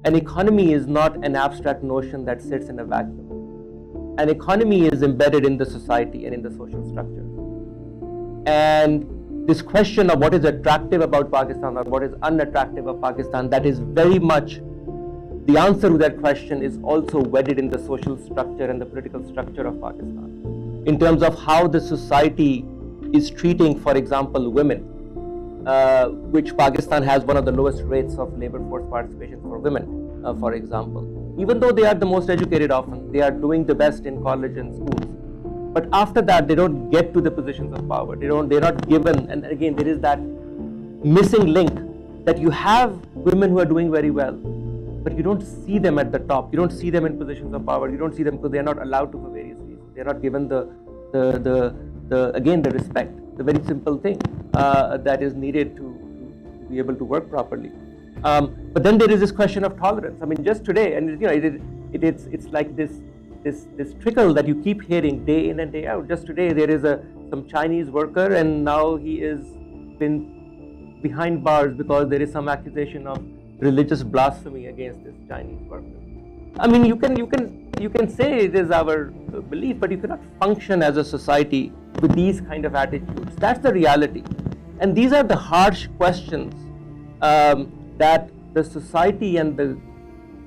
An economy is not an abstract notion that sits in a vacuum. An economy is embedded in the society and in the social structure. And this question of what is attractive about Pakistan or what is unattractive of Pakistan, that is very much, the answer to that question is also wedded in the social structure and the political structure of Pakistan. In terms of how the society is treating, for example, women, which Pakistan has one of the lowest rates of labor force participation for women, for example. Even though they are the most educated often, they are doing the best in college and schools. But after that, they don't get to the positions of power. They're not given, and again, there is that missing link that you have women who are doing very well, but you don't see them at the top. You don't see them in positions of power. You don't see them because they're not allowed to for various reasons. They're not given the respect, the very simple thing that is needed to be able to work properly. But then there is this question of tolerance. I mean, just today, and it's like this trickle that you keep hearing day in and day out. Just today, there is some Chinese worker, and now he is been behind bars because there is some accusation of religious blasphemy against this Chinese worker. I mean, you can say it is our belief, but you cannot function as a society with these kind of attitudes. That's the reality, and these are the harsh questions that the society and the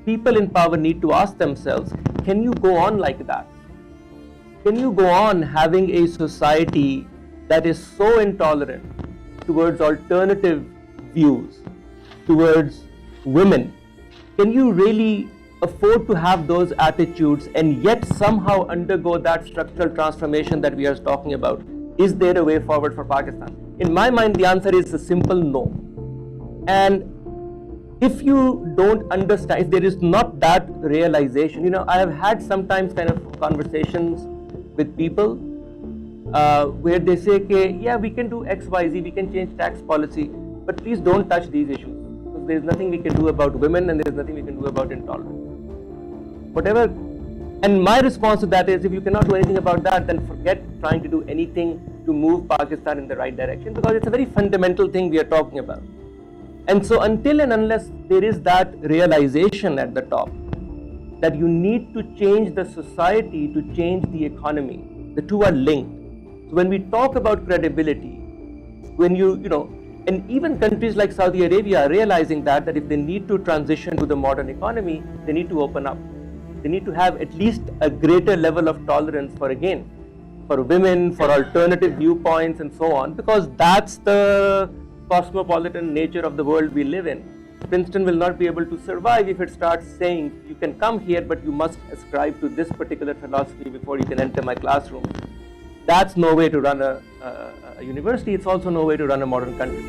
people in power need to ask themselves. Can you go on like that? Can you go on having a society that is so intolerant towards alternative views, towards women? Can you really afford to have those attitudes and yet somehow undergo that structural transformation that we are talking about? Is there a way forward for Pakistan? In my mind, the answer is a simple no. And if you don't understand, if there is not that realization, I have had sometimes kind of conversations with people where they say, okay, yeah, we can do X, Y, Z, we can change tax policy, but please don't touch these issues, because there's nothing we can do about women and there's nothing we can do about intolerance. Whatever. And my response to that is, if you cannot do anything about that, then forget trying to do anything to move Pakistan in the right direction, because it's a very fundamental thing we are talking about. And so until and unless there is that realization at the top that you need to change the society to change the economy, the two are linked. So when we talk about credibility, when and even countries like Saudi Arabia are realizing that if they need to transition to the modern economy, they need to open up. They need to have at least a greater level of tolerance for women, for alternative viewpoints and so on, because that's the cosmopolitan nature of the world we live in. Princeton will not be able to survive if it starts saying, you can come here, but you must ascribe to this particular philosophy before you can enter my classroom. That's no way to run a university. It's also no way to run a modern country.